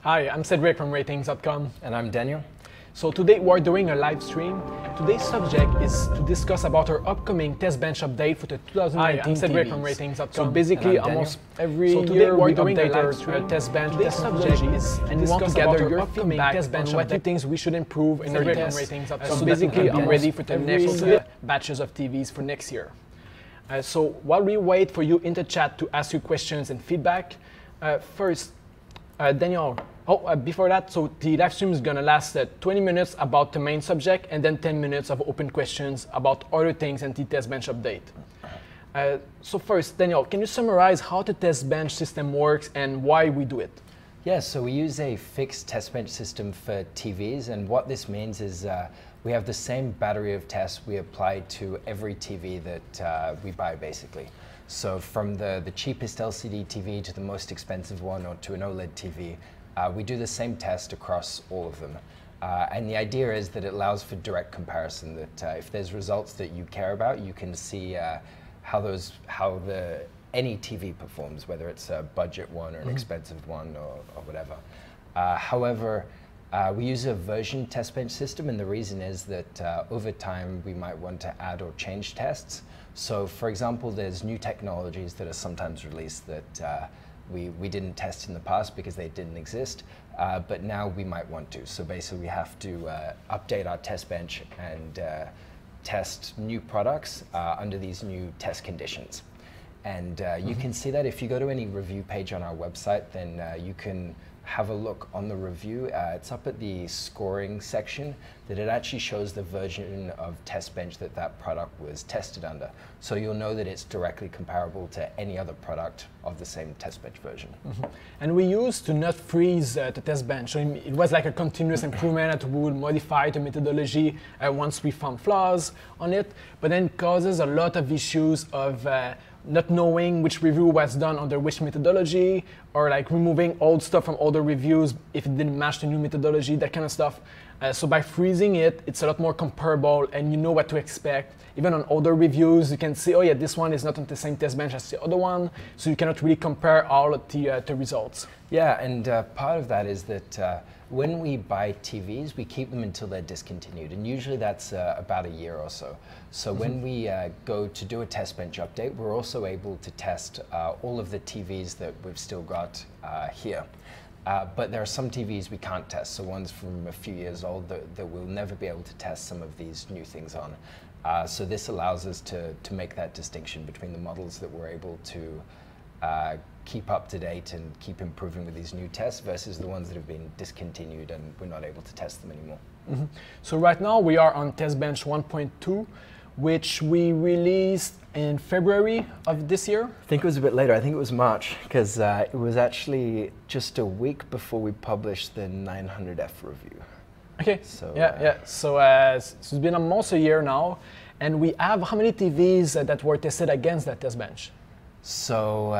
Hi, I'm Cedric from ratings.com. And I'm Daniel. So today we're doing a live stream. Today's subject is to discuss about our upcoming test bench update for the 2019 Hi, I'm Cedric TVs. from ratings.com. So basically almost every year we're doing our test bench technologies and we want to gather your feedback test bench on what you think we should improve in our test. So basically I'm ready for the next batches of TVs for next year. So while we wait for you in the chat to ask you questions and feedback, first, Daniel, before that, so the live stream is going to last 20 minutes about the main subject and then 10 minutes of open questions about other things and the test bench update. So first, Daniel, can you summarize how the test bench system works and why we do it? Yes, so we use a fixed test bench system for TVs, and what this means is we have the same battery of tests we apply to every TV that we buy, basically. So from the cheapest LCD TV to the most expensive one or to an OLED TV, we do the same test across all of them. And the idea is that it allows for direct comparison, that if there's results that you care about, you can see how any TV performs, whether it's a budget one or an expensive one or whatever. However, we use a version test bench system, and the reason is that over time we might want to add or change tests. So for example, there's new technologies that are sometimes released that we didn't test in the past because they didn't exist, but now we might want to. So basically we have to update our test bench and test new products under these new test conditions. And you can see that if you go to any review page on our website, then you can have a look on the review. It's up at the scoring section that it actually shows the version of test bench that product was tested under. So you'll know that it's directly comparable to any other product of the same test bench version. And we used to not freeze the test bench. So it was like a continuous improvement that we would modify the methodology once we found flaws on it, but then it causes a lot of issues of not knowing which review was done under which methodology, or like removing old stuff from older reviews if it didn't match the new methodology, that kind of stuff. So by freezing it, it's a lot more comparable and you know what to expect. Even on older reviews, you can see, oh yeah, this one is not on the same test bench as the other one, so you cannot really compare all of the results. Yeah, and part of that is that when we buy TVs, we keep them until they're discontinued, and usually that's about a year or so. So when we go to do a test bench update, we're also able to test all of the TVs that we've still got here. But there are some TVs we can't test, so ones from a few years old that we'll never be able to test some of these new things on. So this allows us to make that distinction between the models that we're able to keep up to date and keep improving with these new tests versus the ones that have been discontinued and we're not able to test them anymore. So right now we are on test bench 1.2, which we released in February of this year. I think it was a bit later. I think it was March, because it was actually just a week before we published the 900F review. Okay. So So it's been almost a year now, and we have how many TVs that were tested against that test bench? So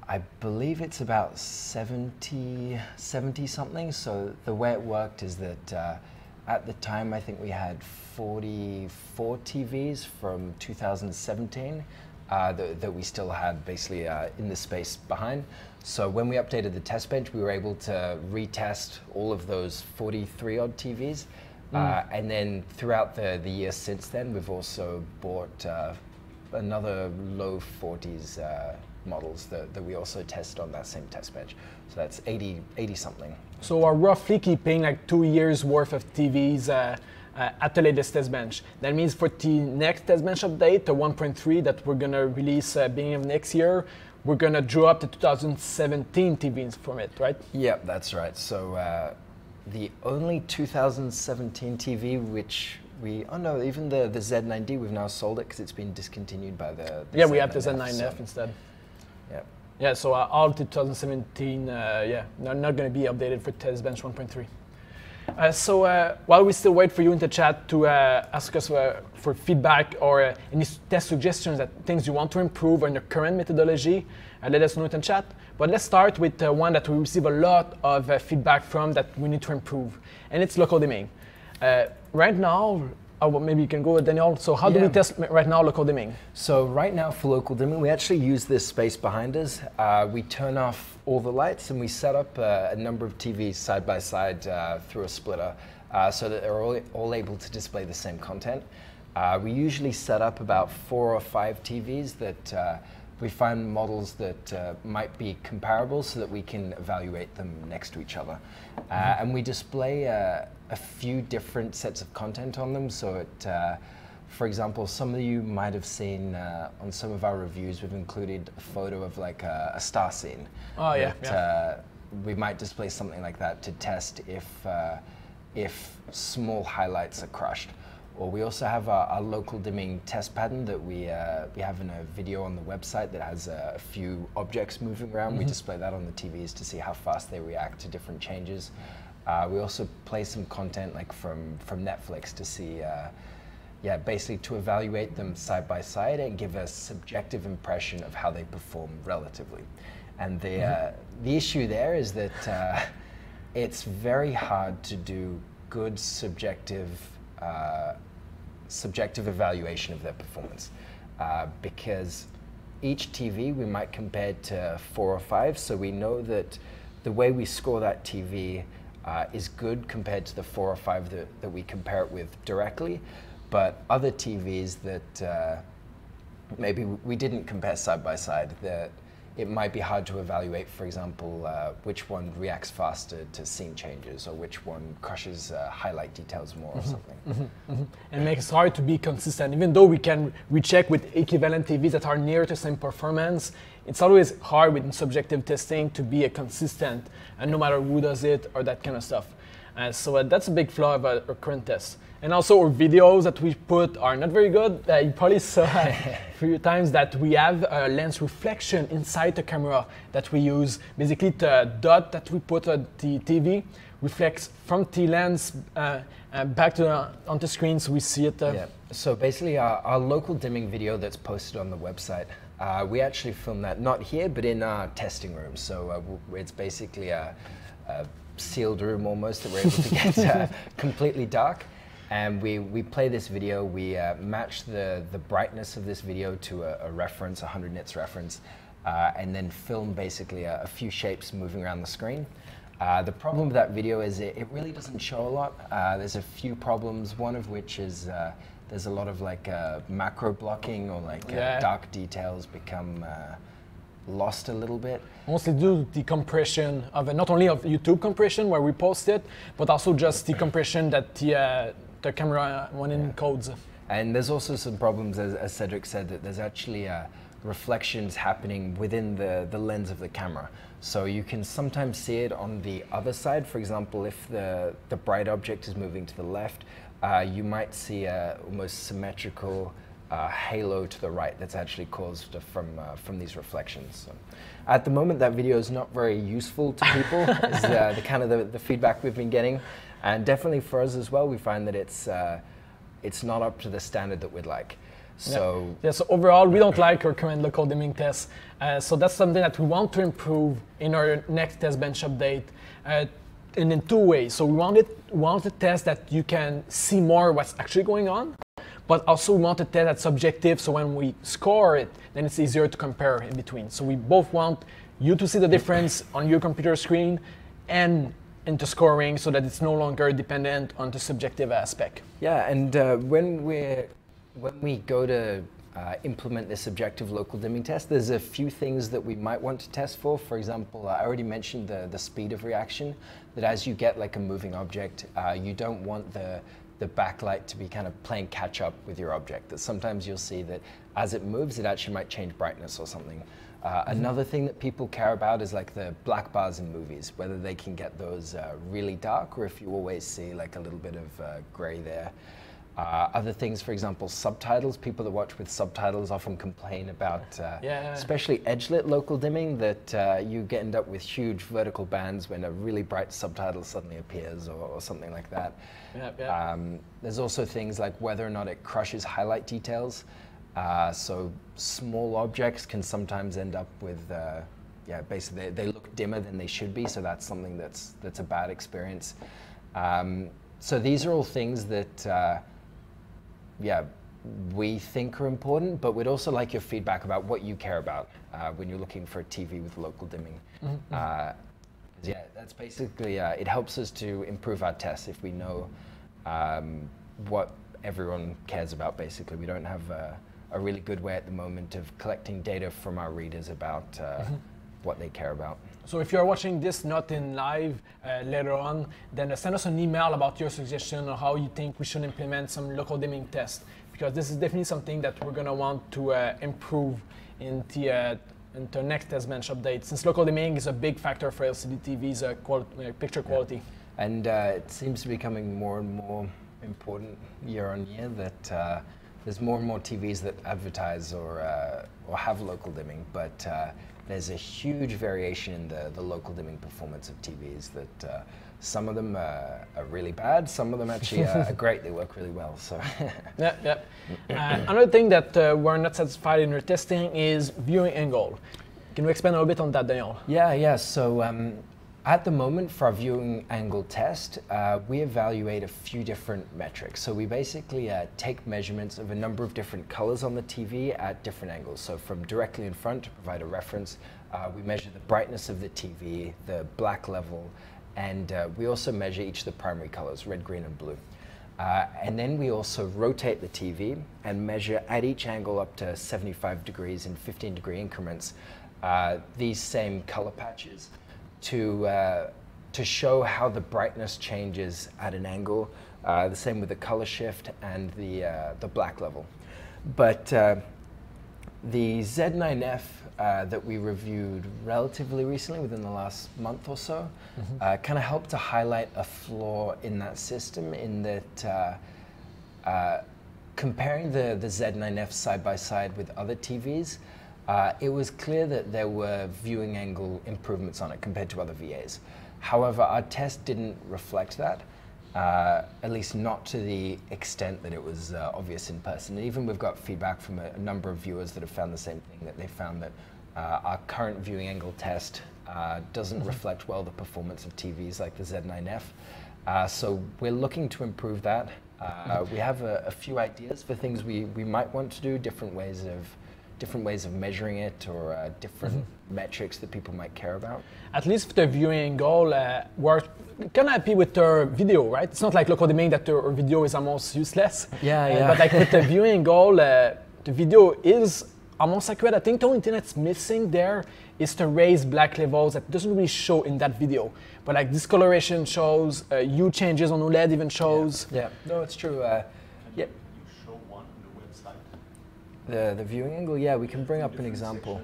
I believe it's about 70 something. So the way it worked is that at the time I think we had 44 TVs from 2017 that we still had basically in the space behind. So when we updated the test bench, we were able to retest all of those 43 odd TVs. And then throughout the year since then, we've also bought another low 40s models that we also tested on that same test bench. So that's 80 something. So we're roughly keeping like 2 years worth of TVs at the latest test bench. That means for the next test bench update, the 1.3 that we're gonna release beginning of next year, we're gonna draw up the 2017 TVs from it, right? Yeah, that's right. So the only 2017 TV which even the Z9D, we've now sold it because it's been discontinued by the yeah, we have the Z9F instead. Yeah. Yeah, so all 2017, not going to be updated for test bench 1.3. So while we still wait for you in the chat to ask us for feedback or any test suggestions, that things you want to improve on your current methodology, let us know in the chat. But let's start with one that we receive a lot of feedback from that we need to improve, and it's local domain. Right now, well, maybe you can go with Daniel. So how do we test right now local dimming? So right now for local dimming, we actually use this space behind us. We turn off all the lights and we set up a number of TVs side by side through a splitter so that they're all able to display the same content. We usually set up about 4 or 5 TVs that we find models that might be comparable so that we can evaluate them next to each other. And we display a few different sets of content on them. So for example, some of you might have seen on some of our reviews, we've included a photo of like a star scene. Oh yeah. We might display something like that to test if small highlights are crushed. Or we also have our local dimming test pattern that we have in a video on the website that has a few objects moving around. We display that on the TVs to see how fast they react to different changes. We also play some content like from Netflix to see, basically to evaluate them side by side and give a subjective impression of how they perform relatively. And the issue there is that it's very hard to do good subjective evaluation of their performance because each TV we might compare to 4 or 5, so we know that the way we score that TV is good compared to the 4 or 5 that we compare it with directly, but other TVs that maybe we didn't compare side by side, that it might be hard to evaluate, for example, which one reacts faster to scene changes or which one crushes highlight details more or something. And it makes it hard to be consistent. Even though we can recheck with equivalent TVs that are near to the same performance, it's always hard with subjective testing to be a consistent, and no matter who does it or that kind of stuff. So that's a big flaw of our current test. And also our videos that we put are not very good. You probably saw a few times that we have a lens reflection inside the camera that we use. Basically the dot that we put on the TV reflects from the lens back onto the screen, so we see it. So basically our local dimming video that's posted on the website, we actually filmed that not here but in our testing room. So it's basically a sealed room almost that we're able to get completely dark. And we play this video, we match the brightness of this video to a reference, a 100 nits reference, and then film basically a few shapes moving around the screen. The problem with that video is it really doesn't show a lot. There's a few problems, one of which is there's a lot of like macro blocking or like dark details become lost a little bit. Mostly due to the compression of not only of YouTube compression where we post it, but also just the compression that the camera one encodes. And there's also some problems, as Cedric said, that there's actually reflections happening within the lens of the camera. So you can sometimes see it on the other side. For example, if the bright object is moving to the left, you might see a almost symmetrical halo to the right that's actually caused from these reflections. So at the moment, that video is not very useful to people. Is the kind of the feedback we've been getting, and definitely for us as well, we find that it's not up to the standard that we'd like. So so overall, we don't like our current local dimming tests. So that's something that we want to improve in our next test bench update. And in 2 ways. So we want a test that you can see more what's actually going on, but also we want a test that's subjective, so when we score it, then it's easier to compare in between. So we both want you to see the difference on your computer screen and into scoring so that it's no longer dependent on the subjective aspect. Yeah, and when we go to implement this subjective local dimming test, there's a few things that we might want to test for. For example, I already mentioned the speed of reaction, that as you get like a moving object, you don't want the backlight to be kind of playing catch up with your object. That sometimes you'll see that as it moves, it actually might change brightness or something. Another thing that people care about is like the black bars in movies, whether they can get those really dark or if you always see like a little bit of gray there. Other things, for example, subtitles. People that watch with subtitles often complain about, especially edge-lit local dimming, that you end up with huge vertical bands when a really bright subtitle suddenly appears or something like that. There's also things like whether or not it crushes highlight details. So small objects can sometimes end up with, basically they look dimmer than they should be, so that's something that's a bad experience. So these are all things that yeah, we think are important, but we'd also like your feedback about what you care about when you're looking for a TV with local dimming. Yeah, that's basically, it helps us to improve our tests if we know what everyone cares about, basically. We don't have a really good way at the moment of collecting data from our readers about what they care about. So if you're watching this not in live later on, then send us an email about your suggestion or how you think we should implement some local dimming tests, because this is definitely something that we're going to want to improve in the next test bench update, since local dimming is a big factor for LCD TV's picture quality. And it seems to be becoming more and more important year on year that there's more and more TVs that advertise or have local dimming, but there's a huge variation in the local dimming performance of TVs that some of them are really bad, some of them actually are great, they work really well. So. Yeah. Another thing that we're not satisfied in our testing is viewing angle. Can you expand a little bit on that, Daniel? Yeah. So at the moment for our viewing angle test, we evaluate a few different metrics. So we basically take measurements of a number of different colors on the TV at different angles. So from directly in front, to provide a reference, we measure the brightness of the TV, the black level, and we also measure each of the primary colors, red, green, and blue. And then we also rotate the TV and measure at each angle up to 75 degrees in 15-degree increments these same color patches to show how the brightness changes at an angle, the same with the color shift and the black level. But the Z9F that we reviewed relatively recently, within the last month or so, kind of helped to highlight a flaw in that system, in that comparing the Z9F side by side with other TVs, it was clear that there were viewing angle improvements on it compared to other VAs. However, our test didn't reflect that, at least not to the extent that it was obvious in person. And even we've got feedback from a number of viewers that have found the same thing, that they found that our current viewing angle test doesn't reflect well the performance of TVs like the Z9F. So we're looking to improve that. We have a few ideas for things we might want to do, different ways of measuring it, or different metrics that people might care about. At least for the viewing angle, we're kind of happy with our video, right? It's not like local dimming that our video is almost useless. Yeah. But like with the viewing angle, the video is almost accurate. I think the only thing that's missing there is to raise black levels that doesn't really show in that video. But like discoloration shows, hue changes on OLED even shows. Yeah. No, it's true. You show one on the website? The viewing angle, yeah, we can bring up an example.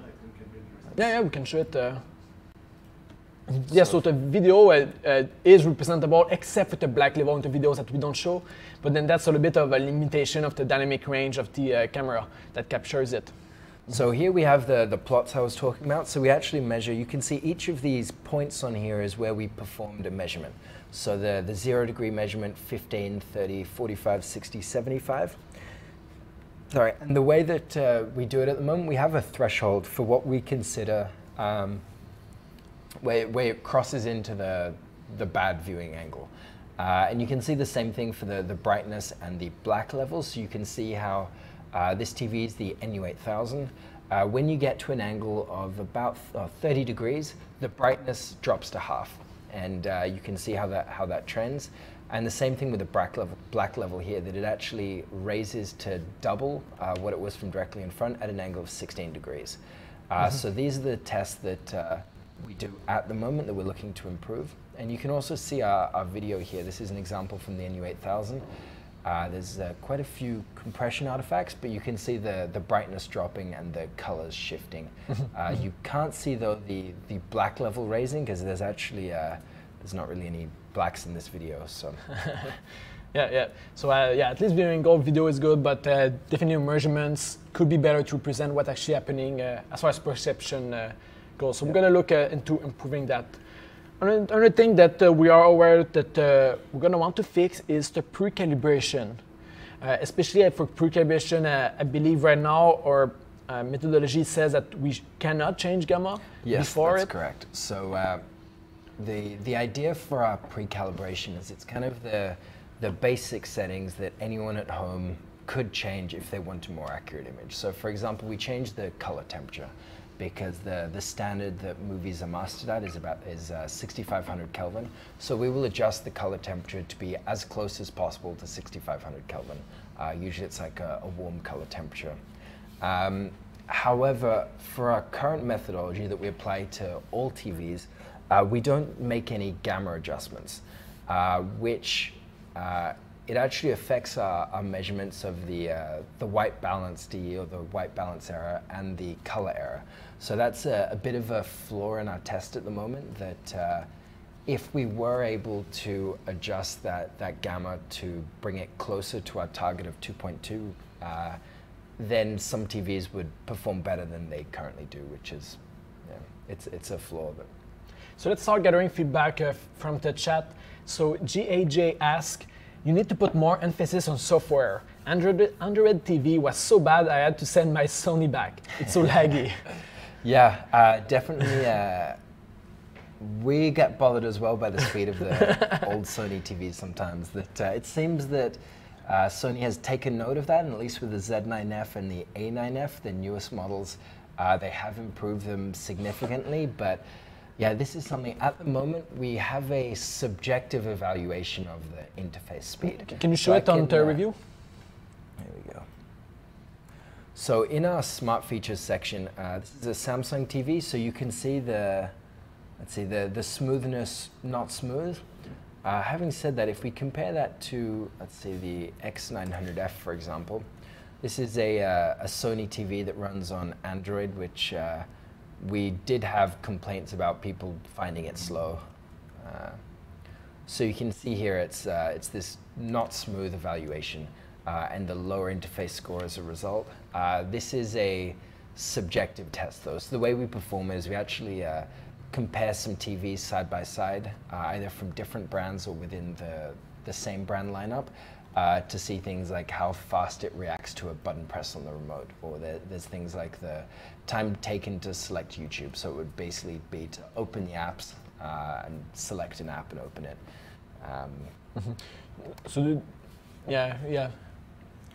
Yeah, we can show it. Yeah, so the video is representable except for the black level in the videos that we don't show, but then that's a little bit of a limitation of the dynamic range of the camera that captures it. So here we have the plots I was talking about. So we actually measure, you can see each of these points on here is where we performed a measurement. So the 0 degree measurement, 15, 30, 45, 60, 75. Sorry, and the way that we do it at the moment, we have a threshold for what we consider where it crosses into the bad viewing angle. And you can see the same thing for the brightness and the black levels. So you can see how this TV is the NU8000. When you get to an angle of about 30 degrees, the brightness drops to half. And you can see how that trends. And the same thing with the black level here, that it actually raises to double what it was from directly in front at an angle of 16 degrees. So these are the tests that we do at the moment that we're looking to improve. And you can also see our video here. This is an example from the NU8000. There's quite a few compression artifacts, but you can see the brightness dropping and the colors shifting. You can't see though the black level raising, because there's actually there's not really any blacks in this video. So yeah. So at least viewing angle video is good, but definitely measurements could be better to present what's actually happening as far as perception goes. So we're gonna look into improving that. Another thing that we are aware that we're going to want to fix is the pre-calibration. Especially for pre-calibration, I believe right now our methodology says that we cannot change gamma before it. Yes, that's correct. So the idea for our pre-calibration is it's kind of the basic settings that anyone at home could change if they want a more accurate image. So for example, we changed the color temperature because the standard that movies are mastered at is 6500 Kelvin. So we will adjust the color temperature to be as close as possible to 6500 Kelvin. Usually it's like a warm color temperature. However, for our current methodology that we apply to all TVs, we don't make any gamma adjustments, which it actually affects our measurements of the white balance D, or the white balance error, and the color error. So that's a bit of a flaw in our test at the moment, that if we were able to adjust that gamma to bring it closer to our target of 2.2, then some TVs would perform better than they currently do, which is, it's a flaw of it. So let's start gathering feedback from the chat. So GAJ asks, you need to put more emphasis on software. Android TV was so bad I had to send my Sony back. It's so laggy. Yeah, definitely. We get bothered as well by the speed of the old Sony TVs sometimes. That it seems that Sony has taken note of that, and at least with the Z9F and the A9F, the newest models, they have improved them significantly. But yeah, this is something, at the moment, we have a subjective evaluation of the interface speed. Can you show it on the review? There we go. So in our smart features section, this is a Samsung TV, so you can see the smoothness, not smooth. Having said that, if we compare that to, let's say, the X900F, for example, this is a Sony TV that runs on Android, which we did have complaints about people finding it slow. So you can see here it's this not smooth evaluation and the lower interface score as a result. This is a subjective test though. So the way we perform is we actually compare some TVs side by side, either from different brands or within the same brand lineup, to see things like how fast it reacts to a button press on the remote, or there's things like the time taken to select YouTube. So it would basically be to open the apps and select an app and open it. So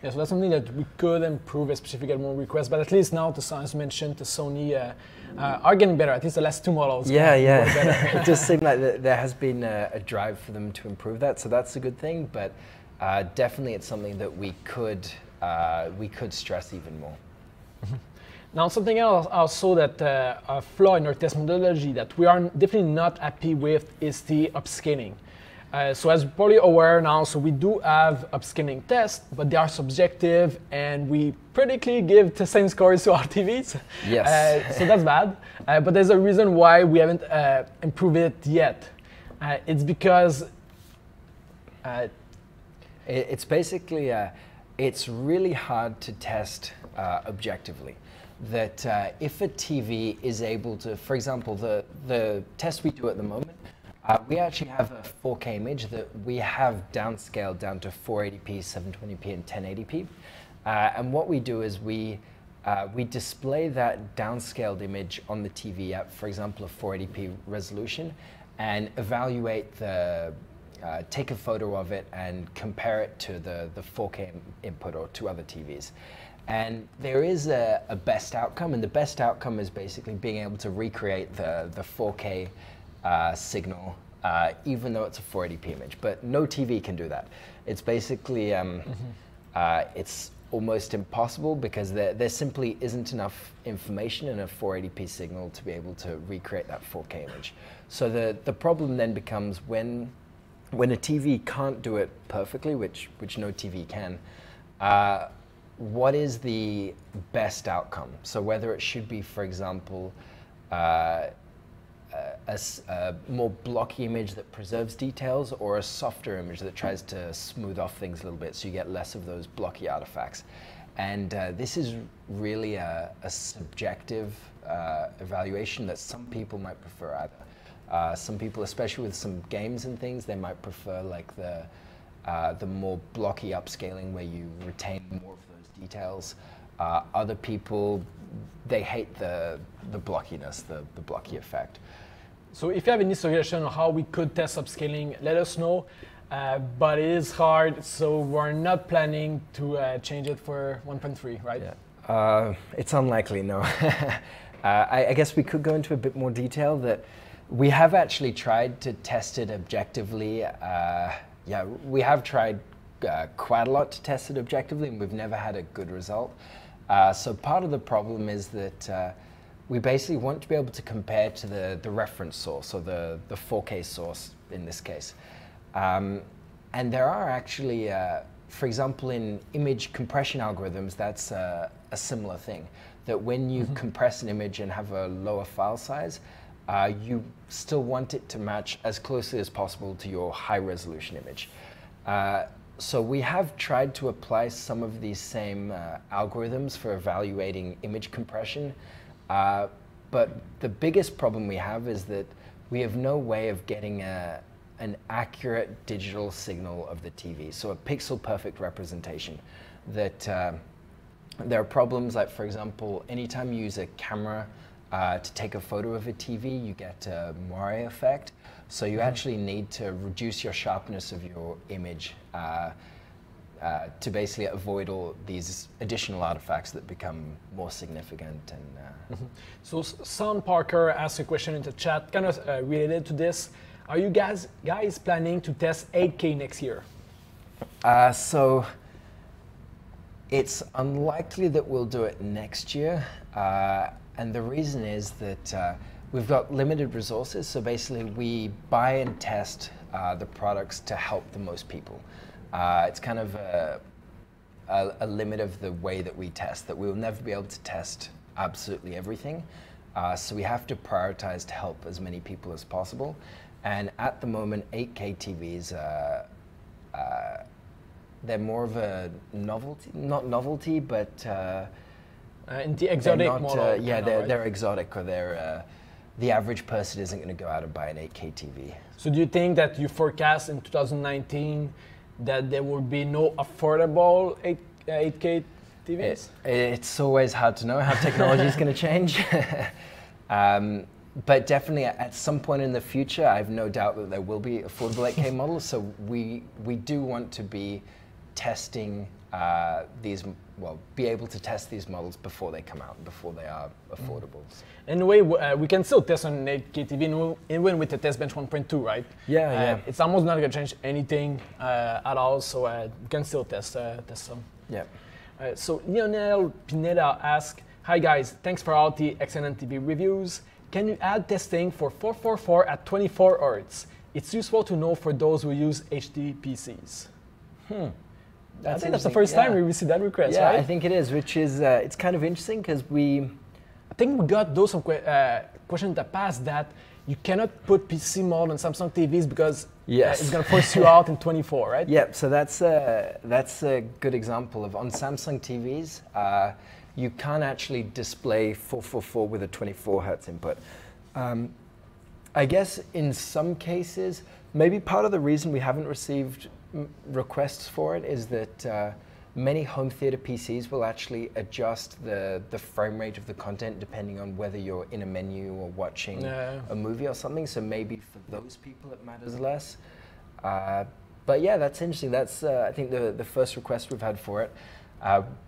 so that's something that we could improve, especially if we get more requests. But at least now, as you mentioned, the Sony are getting better. At least the last two models. Yeah. It does seem like there has been a drive for them to improve that, so that's a good thing. But definitely, it's something that we could stress even more. Now, something else also that a flaw in our test methodology that we are definitely not happy with is the upscaling. So as you're probably aware now, so we do have upscaling tests, but they are subjective, and we predictably give the same scores to our TVs. Yes. So that's bad. But there's a reason why we haven't improved it yet. It's because it's basically it's really hard to test objectively. That if a TV is able to, for example, the test we do at the moment, we actually have a 4K image that we have downscaled down to 480p, 720p, and 1080p. And what we do is we display that downscaled image on the TV at, for example, a 480p resolution, and evaluate take a photo of it and compare it to the 4K input or to other TVs. And there is a best outcome, and the best outcome is basically being able to recreate the 4K signal, even though it's a 480p image. But no TV can do that. It's basically, it's almost impossible, because there simply isn't enough information in a 480p signal to be able to recreate that 4K image. So the problem then becomes when a TV can't do it perfectly, which no TV can, what is the best outcome? So whether it should be, for example, a more blocky image that preserves details, or a softer image that tries to smooth off things a little bit so you get less of those blocky artifacts. And this is really a subjective evaluation that some people might prefer either. Some people, especially with some games and things, they might prefer like the more blocky upscaling where you retain more of those details. Other people, they hate the blockiness, the blocky effect. So if you have any suggestion on how we could test upscaling, let us know. but it is hard, so we're not planning to change it for 1.3, right? Yeah. It's unlikely, no. I guess we could go into a bit more detail that we have actually tried to test it objectively. Yeah, we have tried quite a lot to test it objectively, and we've never had a good result. So part of the problem is that we basically want to be able to compare to the reference source, or the 4K source in this case. And there are actually, for example, in image compression algorithms, that's a similar thing. That when you compress an image and have a lower file size, you still want it to match as closely as possible to your high resolution image. So we have tried to apply some of these same algorithms for evaluating image compression, but the biggest problem we have is that we have no way of getting an accurate digital signal of the TV, so a pixel perfect representation. That there are problems like, for example, anytime you use a camera to take a photo of a TV, you get a moire effect. So you actually need to reduce your sharpness of your image to basically avoid all these additional artifacts that become more significant. And So Sean Parker asked a question in the chat, kind of related to this. Are you guys planning to test 8K next year? So it's unlikely that we'll do it next year. And the reason is that we've got limited resources. So basically we buy and test the products to help the most people. It's kind of a limit of the way that we test, that we'll never be able to test absolutely everything. So we have to prioritize to help as many people as possible. And at the moment, 8K TVs, they're more of a novelty, not novelty, but in the exotic model. Yeah, they're exotic, or they're the average person isn't going to go out and buy an 8K TV. So do you think that you forecast in 2019 that there will be no affordable 8K TVs? It's always hard to know how technology is going to change. But definitely at some point in the future, I have no doubt that there will be affordable 8K models. So we do want to be testing these, well, be able to test these models before they come out, before they are affordable. Anyway, we can still test on an 8K TV even with the test bench 1.2, right? Yeah. It's almost not going to change anything at all, so we can still test some. Yeah. So Lionel Pineda asks, hi guys, thanks for all the excellent TV reviews. Can you add testing for 444 at 24 Hz? It's useful to know for those who use HD PCs. I think that's the first time we received that request, right? Yeah, I think it is, which is, it's kind of interesting because I think we got those questions in the past that you cannot put PC mode on Samsung TVs because it's going to force you out in 24, right? Yeah, so that's a good example of on Samsung TVs, you can't actually display 444 with a 24 Hertz input. I guess in some cases, maybe part of the reason we haven't received requests for it is that many home theater PCs will actually adjust the frame rate of the content depending on whether you're in a menu or watching a movie or something. So maybe for those people it matters less. But yeah, that's interesting. That's I think the first request we've had for it.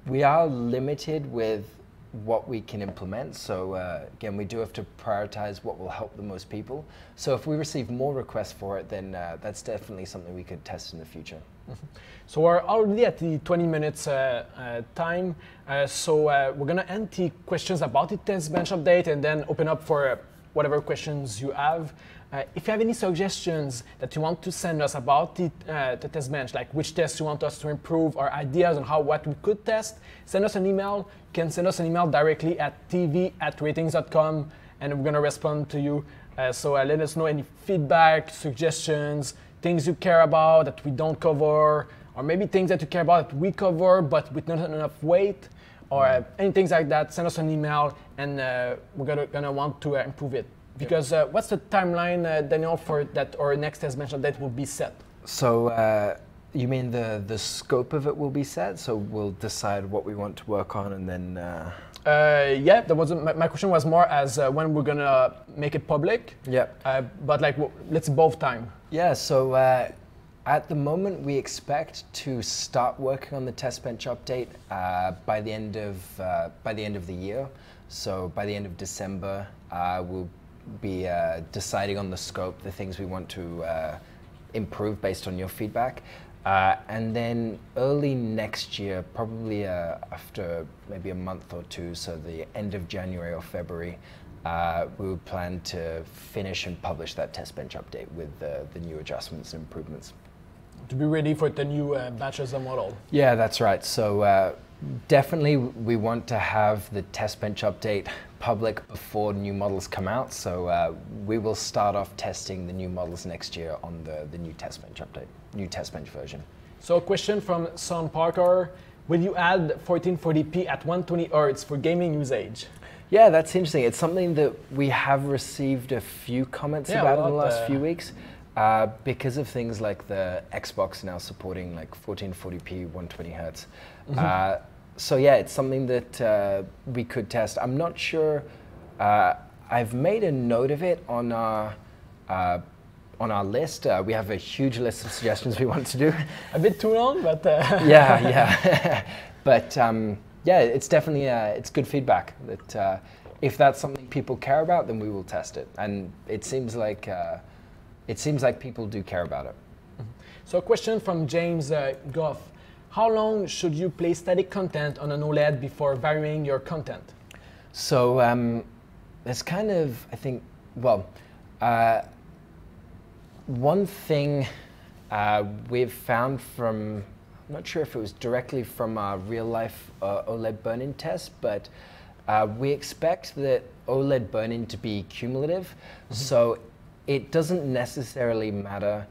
We are limited with what we can implement. So again, we do have to prioritize what will help the most people. So if we receive more requests for it, then that's definitely something we could test in the future. So we're already at the 20 minutes time. So we're going to end the questions about the test bench update and then open up for whatever questions you have. If you have any suggestions that you want to send us about the test bench, like which tests you want us to improve or ideas on what we could test, send us an email. You can send us an email directly at tv@ratings.com and we're going to respond to you. So let us know any feedback, suggestions, things you care about that we don't cover, or maybe things that you care about that we cover but with not enough weight, or anything like that. Send us an email and we're gonna want to improve it. Because what's the timeline, Daniel, for that our next test bench update will be set? So you mean the scope of it will be set? So we'll decide what we want to work on and then... yeah, that was my question was more as when we're gonna make it public. Yeah. But like, let's both time. Yeah, so At the moment, we expect to start working on the test bench update by the end of the year. So by the end of December, we'll be deciding on the scope, the things we want to improve based on your feedback. And then early next year, probably after maybe a month or two, so the end of January or February, we would plan to finish and publish that test bench update with the new adjustments and improvements. To be ready for the new batches of model. Yeah, that's right. So definitely we want to have the test bench update public before new models come out. So we will start off testing the new models next year on the new test bench update, new test bench version. So a question from Son Parker. Will you add 1440p at 120 Hz for gaming usage? Yeah, that's interesting. It's something that we have received a few comments about in the last few weeks. Because of things like the Xbox now supporting like 1440p 120 hertz. So yeah, it's something that we could test. I'm not sure. I've made a note of it on our list. We have a huge list of suggestions we want to do. A bit too long, but yeah. But yeah, it's definitely it's good feedback. That if that's something people care about, then we will test it. And it seems like people do care about it. So a question from James Goff. How long should you play static content on an OLED before varying your content? So there's kind of, I think, well, one thing we've found from, I'm not sure if it was directly from our real life OLED burn-in test, but we expect that OLED burn-in to be cumulative. So it doesn't necessarily matter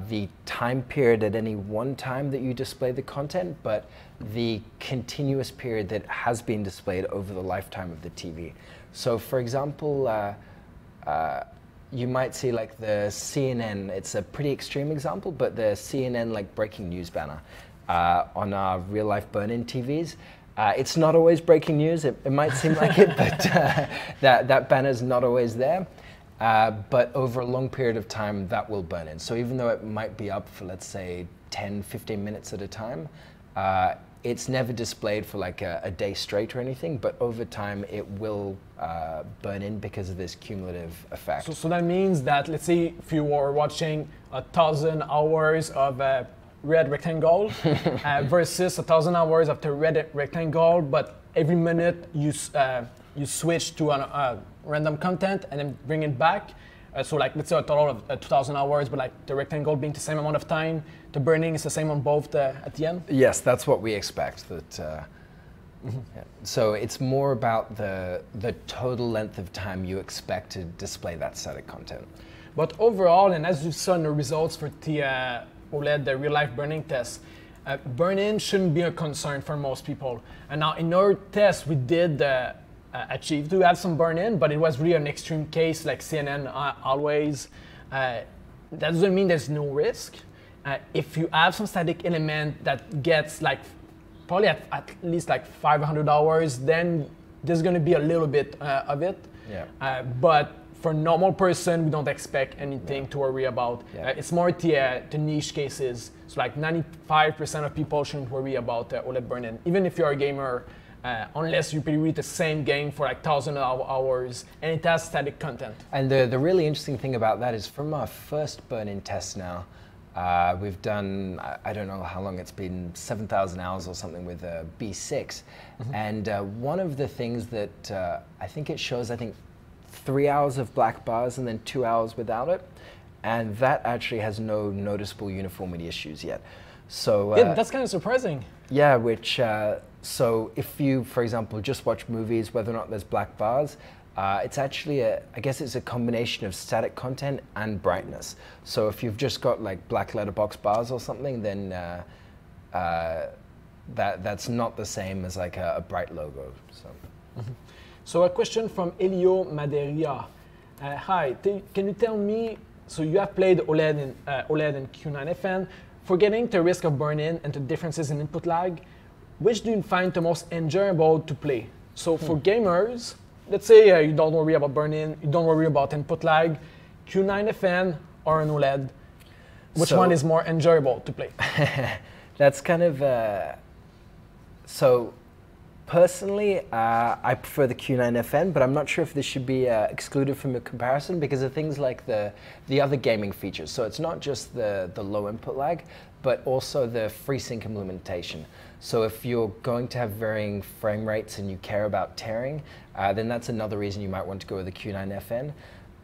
the time period at any one time that you display the content, but the continuous period that has been displayed over the lifetime of the TV. So for example, you might see like the CNN, it's a pretty extreme example, but the CNN like breaking news banner on our real life burn-in TVs. It's not always breaking news, it might seem like it, but that banner's not always there. But over a long period of time, that will burn in. So even though it might be up for, let's say, 10, 15 minutes at a time, it's never displayed for like a day straight or anything, but over time it will burn in because of this cumulative effect. So that means that, let's say, if you were watching 1,000 hours of red rectangle versus 1,000 hours of the red rectangle, but every minute you switch to a random content and then bring it back. So like, let's say a total of 2,000 hours, but like the rectangle being the same amount of time, the burning is the same on both at the end? Yes, that's what we expect. That, yeah. So it's more about the total length of time you expect to display that static content. But overall, and as you saw in the results for the OLED, the real-life burning test, burn-in shouldn't be a concern for most people. And now in our test, we did achieve to have some burn-in, but it was really an extreme case like CNN always. That doesn't mean there's no risk. If you have some static element that gets like probably at least like 500 hours, then there's going to be a little bit of it. Yeah. But for normal person, we don't expect anything to worry about. Yeah. It's more the niche cases. So like 95% of people shouldn't worry about OLED burn-in, even if you're a gamer. Unless you read the same game for like 1,000 hours and it has static content. And the really interesting thing about that is from our first burn-in test now, we've done, I don't know how long it's been, 7,000 hours or something with a B6. And one of the things that I think it shows, 3 hours of black bars and then 2 hours without it. And that actually has no noticeable uniformity issues yet. So yeah, that's kind of surprising. Yeah, which, so if you, for example, just watch movies, whether or not there's black bars, it's actually, I guess it's a combination of static content and brightness. So if you've just got like black letterbox bars or something, then that's not the same as like a bright logo. So. So a question from Elio Maderia. Hi, can you tell me, so you have played OLED and Q9FN, forgetting the risk of burn-in and the differences in input lag, which do you find the most enjoyable to play? So for gamers, let's say you don't worry about burn-in, you don't worry about input lag, Q9FN or an OLED. Which one is more enjoyable to play? That's kind of, so personally, I prefer the Q9FN, but I'm not sure if this should be excluded from the comparison because of things like the other gaming features. So it's not just the low input lag, but also the FreeSync implementation. So if you're going to have varying frame rates and you care about tearing, then that's another reason you might want to go with the Q9FN.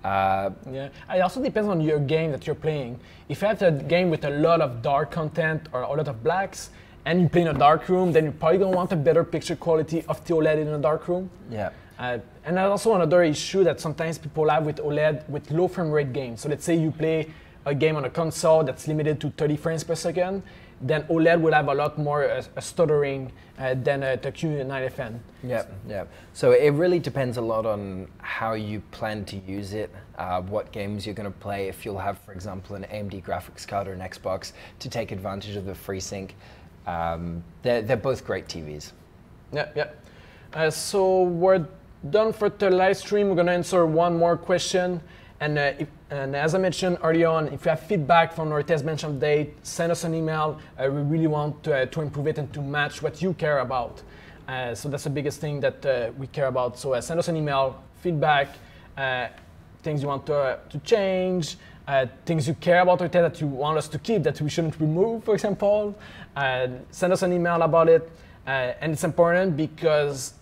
Yeah, it also depends on your game that you're playing. If you have a game with a lot of dark content or a lot of blacks, and you play in a dark room, then you're probably gonna want a better picture quality of the OLED in a dark room. Yeah. And that's also another issue that sometimes people have with OLED with low frame rate games. So let's say you play a game on a console that's limited to 30 frames per second, then OLED will have a lot more stuttering than the Q9FN. Yeah, yeah. So it really depends a lot on how you plan to use it, what games you're going to play. If you'll have, for example, an AMD graphics card or an Xbox to take advantage of the FreeSync, they're both great TVs. Yeah, yeah. So we're done for the live stream. We're going to answer one more question. And as I mentioned early on, if you have feedback from our test bench update, send us an email. We really want to improve it and to match what you care about. So that's the biggest thing that we care about. So send us an email, feedback, things you want to change, things you care about our test that you want us to keep that we shouldn't remove, for example. Send us an email about it. And it's important because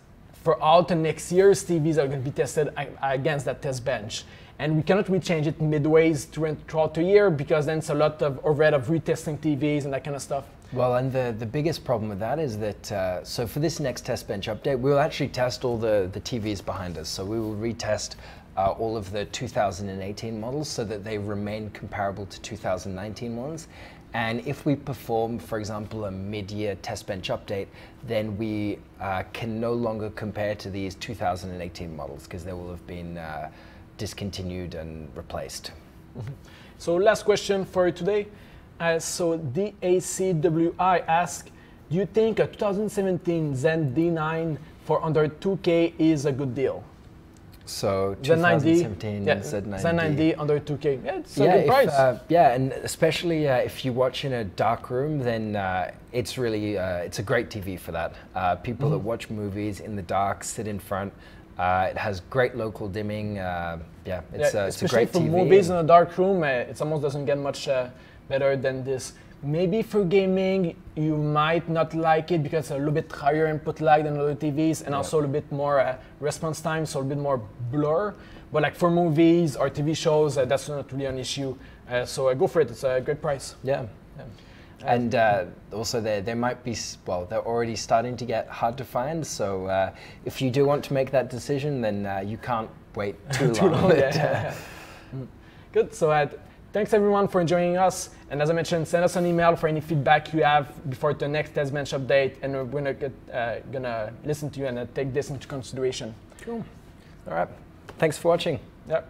for all the next year's TVs are going to be tested against that test bench. And we cannot really change it midways throughout the year because then it's a lot of overhead of retesting TVs and that kind of stuff. Well, and the biggest problem with that is that, so for this next test bench update, we'll actually test all the TVs behind us. So we will retest all of the 2018 models so that they remain comparable to 2019 ones. And if we perform, for example, a mid-year test bench update, then we can no longer compare to these 2018 models because they will have been discontinued and replaced. Mm-hmm. So last question for today. So DACWI asks, do you think a 2017 Zen D9 for under 2K is a good deal? So 2017 yeah, Z9D. Z9D under 2K. Yeah, it's a good price. Yeah, and especially if you watch in a dark room, then it's really it's a great TV for that. People that watch movies in the dark, sit in front. It has great local dimming. It's a great TV. For movies in a dark room, it almost doesn't get much better than this. Maybe for gaming, you might not like it because it's a little bit higher input lag than other TVs and also a little bit more response time, so a little bit more blur. But like for movies or TV shows, that's not really an issue. So go for it. It's a good price. Yeah. And also there might be, well, they're already starting to get hard to find. So if you do want to make that decision, then you can't wait too long. Good. So thanks everyone for joining us. And as I mentioned, send us an email for any feedback you have before the next test bench update. And we're gonna listen to you and take this into consideration. Cool. All right. Thanks for watching. Yep.